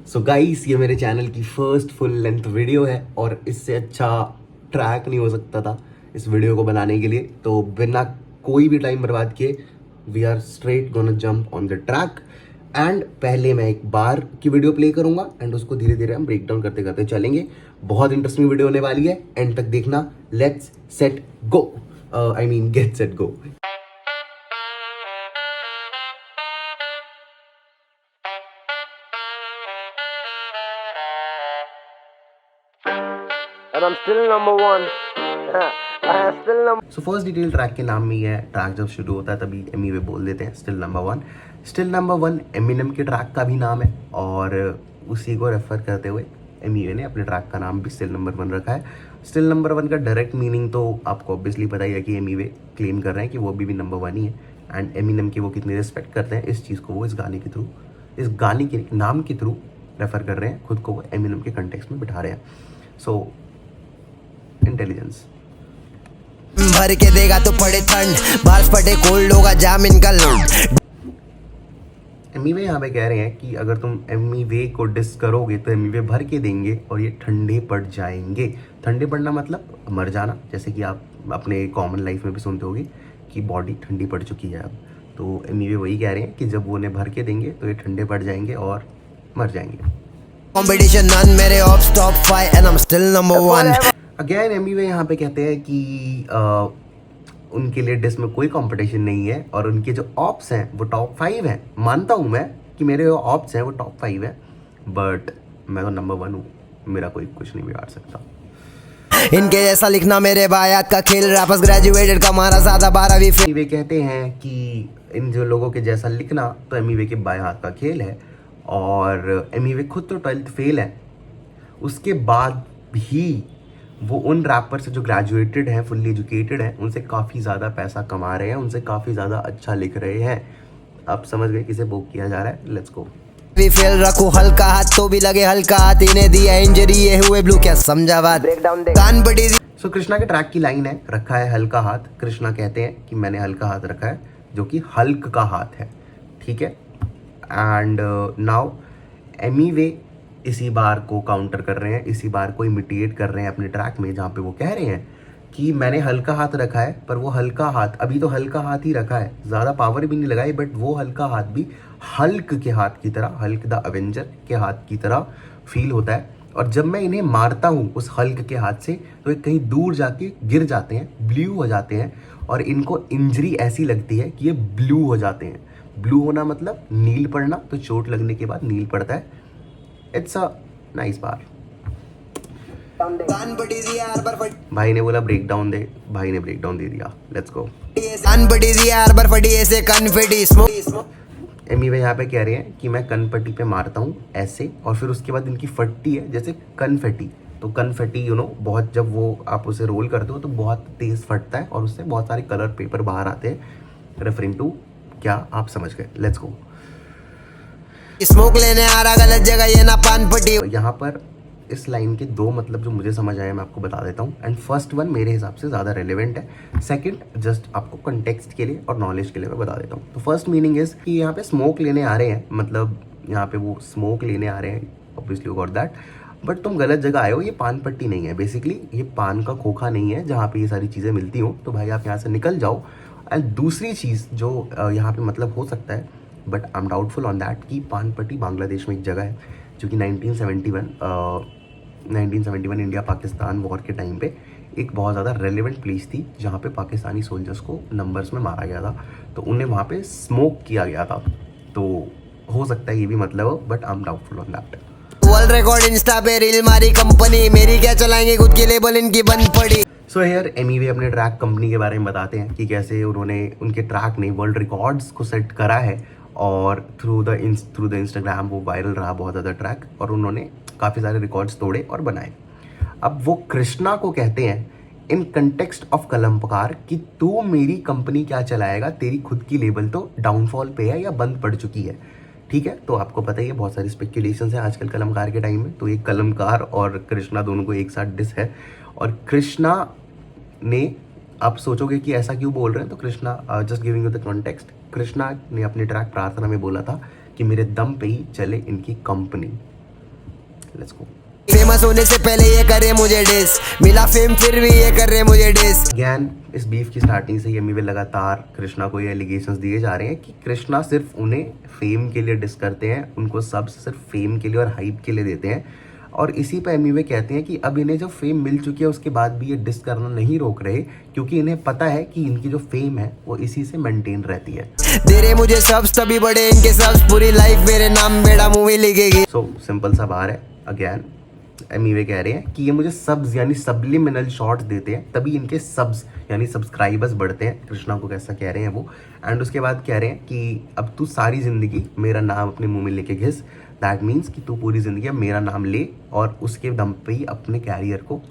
So guys, ये मेरे channel की फर्स्ट फुल लेंथ वीडियो है और इससे अच्छा ट्रैक नहीं हो सकता था इस वीडियो को बनाने के लिए। तो बिना कोई भी टाइम बर्बाद किए we are straight gonna jump on the track. And पहले मैं एक बार की वीडियो प्ले करूंगा एंड उसको धीरे धीरे हम ब्रेक डाउन करते करते चलेंगे। बहुत इंटरेस्टिंग वीडियो होने वाली है, एंड तक देखना। Let's set go, I mean get set go. And I'm still number one. I am still number. So first detail track के नाम में ही है, ट्रैक जब शुरू होता है तभी एमी बोल देते हैं still number one. Still number one Eminem के ट्रैक का भी नाम है और उसी को रेफर करते हुए एमी ने अपने ट्रैक का नाम भी स्टिल नंबर वन रखा है। स्टिल नंबर वन का डायरेक्ट मीनिंग तो आपको ऑब्वियसली पता ही है कि एमी क्लेम कर रहे हैं कि वो भी नंबर वन ही है, एंड एमिनेम की वो कितनी रिस्पेक्ट करते हैं इस चीज़ को वो इस गाने के थ्रू, इस गाने के नाम के थ्रू रेफर कर रहे हैं, खुद को वो एमिनेम के कंटेक्स्ट में बिठा रहे हैं। सो इंटेलिजेंस भर के देगा तो पड़े ठंड, बारिश पड़े कोल्ड होगा जामिन का लौट। एमी वे यहाँ पे कह रहे हैं कि अगर तुम एमी वे को डिस करोगे तो एमी वे भर के देंगे और ये ठंडे पड़ जाएंगे। ठंडे पड़ना मतलब मर जाना, जैसे कि आप अपने कॉमन लाइफ में भी सुनते होगे कि बॉडी ठंडी पड़ चुकी है अब। तो एमी वे वही कह रहे हैं कि जब वो उन्हें भर के देंगे तो ये ठंडे पड़ जाएंगे और मर जाएंगे। कंपटीशन नन मेरे ops top 5 and I am still number 1। Again एमी वे यहाँ पे कहते हैं कि उनके लिए डिस में कोई कंपटीशन नहीं है और उनके जो ऑप्स हैं वो टॉप 5 हैं। मानता हूँ मैं कि मेरे जो ऑप्स हैं वो टॉप 5 हैं, बट मैं तो नंबर 1 हूँ, मेरा कोई कुछ नहीं बिगाड़ सकता। इनके जैसा लिखना मेरे बायात का खेल, रैपर्स ग्रेजुएटेड का मारा ज्यादा 12वीं फेल। एमी वे कहते हैं कि इन जो लोगों के जैसा लिखना तो एमी वे के बाएं हाथ का खेल है, और एमी वे खुद तो 12th फेल है, उसके बाद भी वो उन रैपर से जो ग्रेजुएटेड हैं, फुल्ली एजुकेटेड हैं, उनसे काफ़ी ज़्यादा पैसा कमा रहे हैं, उनसे काफ़ी ज़्यादा अच्छा लिख रहे हैं। आप समझ गए किसे बोक किया जा रहा है। Let's go. फेल रखो हल्का हाथ तो भी लगे हल्का हाथ, इन्हें दिया इंजरी ये हुए ब्लू, क्या समझा बात। Breakdown दे. कान बड़ी सो कृष्णा के ट्रैक की लाइन है, रखा है हल्का हाथ। कृष्णा कहते हैं कि मैंने हल्का हाथ रखा है, जो कि हल्क का हाथ है, ठीक है। एंड नाउ एमी वे इसी बार को काउंटर कर रहे हैं, इसी बार को इमिटेट कर रहे हैं अपने ट्रैक में, जहाँ पे वो कह रहे हैं कि मैंने हल्का हाथ रखा है, पर वो हल्का हाथ अभी तो हल्का हाथ ही रखा है, ज़्यादा पावर भी नहीं लगाई, बट वो हल्का हाथ भी हल्क के हाथ की तरह, हल्क द एवेंजर के हाथ की तरह फील होता है। और जब मैं इन्हें मारता हूँ उस हल्क के हाथ से तो ये कहीं दूर जाके गिर जाते हैं, ब्लू हो जाते हैं, और इनको इंजरी ऐसी लगती है कि ये ब्लू हो जाते हैं। ब्लू होना मतलब नील पड़ना, तो चोट लगने के बाद नील पड़ता है। इट्स अ नाइस बार। कान बड़ी दिया हर बार भाई ने बोला ब्रेक डाउन दे, भाई ने ब्रेक डाउन दे दिया। Let's go. कान बड़ी दिया हर बार फटी ऐसे कन्फेटी स्मोक। एमी वे यहाँ पे कह रहे हैं कि मैं कनपट्टी पे मारता हूँ ऐसे, और फिर उसके बाद इनकी फटती है जैसे कनफेटी। तो कनफेटी बहुत, जब वो आप उसे रोल करते हो तो बहुत तेज फटता है और उससे बहुत सारे कलर पेपर बाहर आते हैं, रेफरिंग टू, क्या आप समझ गए। Let's go. स्मोक लेने आ रहा गलत जगह ये ना पान पट्टी। यहाँ पर इस लाइन के दो मतलब जो मुझे समझ आया मैं आपको बता देता हूँ, एंड फर्स्ट वन मेरे हिसाब से ज़्यादा रेलेवेंट है, सेकंड जस्ट आपको कंटेक्स्ट के लिए और नॉलेज के लिए मैं बता देता हूँ। तो फर्स्ट मीनिंग इज कि यहाँ पे स्मोक लेने आ रहे हैं, मतलब यहाँ पे वो स्मोक लेने आ रहे हैं, obviously you got that, but तुम गलत जगह आए हो, ये पान पट्टी नहीं है, बेसिकली ये पान का खोखा नहीं है जहाँ पे ये सारी चीज़ें मिलती हो, तो भाई आप यहाँ से निकल जाओ। एंड दूसरी चीज़ जो यहाँ पे मतलब हो सकता है, but I am doubtful on that, कि पान पट्टी बांग्लादेश में एक जगह है जो कि 1971 इंडिया पाकिस्तान वॉर के टाइम पे एक बहुत ज़्यादा रेलेवेंट प्लेस थी, जहाँ पे पाकिस्तानी सोल्जर्स को नंबर्स में मारा गया था, तो उन्हें वहाँ पे स्मोक किया गया था। तो हो सकता है ये भी मतलब हो, but I am doubtful on that. World record Insta पे रील मारी कंपनी मेरी, क्या चलाएंगे खुद की लेबल इनकी बंद पड़ी। सो हेयर एमी वे अपने ट्रैक कंपनी के बारे में बताते हैं कि कैसे उन्होंने, उनके ट्रैक ने वर्ल्ड रिकॉर्ड्स को सेट करा है, और थ्रू द इंस्टाग्राम वो वायरल रहा बहुत ज़्यादा ट्रैक, और उन्होंने काफ़ी सारे रिकॉर्ड्स तोड़े और बनाए। अब वो कृष्णा को कहते हैं इन कंटेक्स्ट ऑफ कलमकार कि तू मेरी कंपनी क्या चलाएगा, तेरी खुद की लेबल तो डाउनफॉल पे है या बंद पड़ चुकी है, ठीक है। तो आपको पता ही है बहुत सारी स्पेकुलेशंस हैं आजकल कलमकार के टाइम में, तो ये कलमकार और कृष्णा दोनों को एक साथ डिस है। और कृष्णा ने, आप सोचोगे कि ऐसा क्यों बोल रहे हैं, तो Krishna, just giving you the context, Krishna ने अपने ट्रैक प्रार्थना में बोला था कि मेरे दम पे ही चले इनकी कंपनी, लेट्स गो। फेमस होने से पहले ये करे मुझे डिस, मिला फेम फिर भी ये कर रहे मुझे डिस। अगेन इस बीफ की स्टार्टिंग से एमी वे लगातार कृष्णा को ये एलिगेशंस दिए जा रहे हैं कि कृष्णा सिर्फ उन्हें फेम के लिए डिस करते हैं, उनको सब सिर्फ फेम के लिए और हाइप के लिए देते हैं। और इसी पे एमी वे कहते हैं कि अब इन्हें जो फेम मिल चुकी है उसके बाद भी ये डिस करना नहीं रोक रहे, क्योंकि इन्हें पता है कि इनकी जो फेम है वो इसी से मेंटेन रहती है। दे रहे मुझे सब्स तभी बड़े इनके सब्स, पूरी लाइफ मेरे नाम मेरा मूवी लिखेगी। सो सिंपल सा बार है। अगेन एमी वे कह रहे हैं कि ये मुझे सब्स यानी सब्लिमिनल शॉट्स देते हैं, तभी इनके सब्स यानी सब्सक्राइबर्स बढ़ते हैं। कृष्णा को कैसा कह रहे हैं वो। एंड उसके बाद कह रहे हैं कि अब तू सारी ज़िंदगी मेरा नाम अपने मुंह में लेके घिस। दैट मीन्स कि तू पूरी ज़िंदगी अब मेरा नाम ले और उसके दम पे ही अपने कैरियर को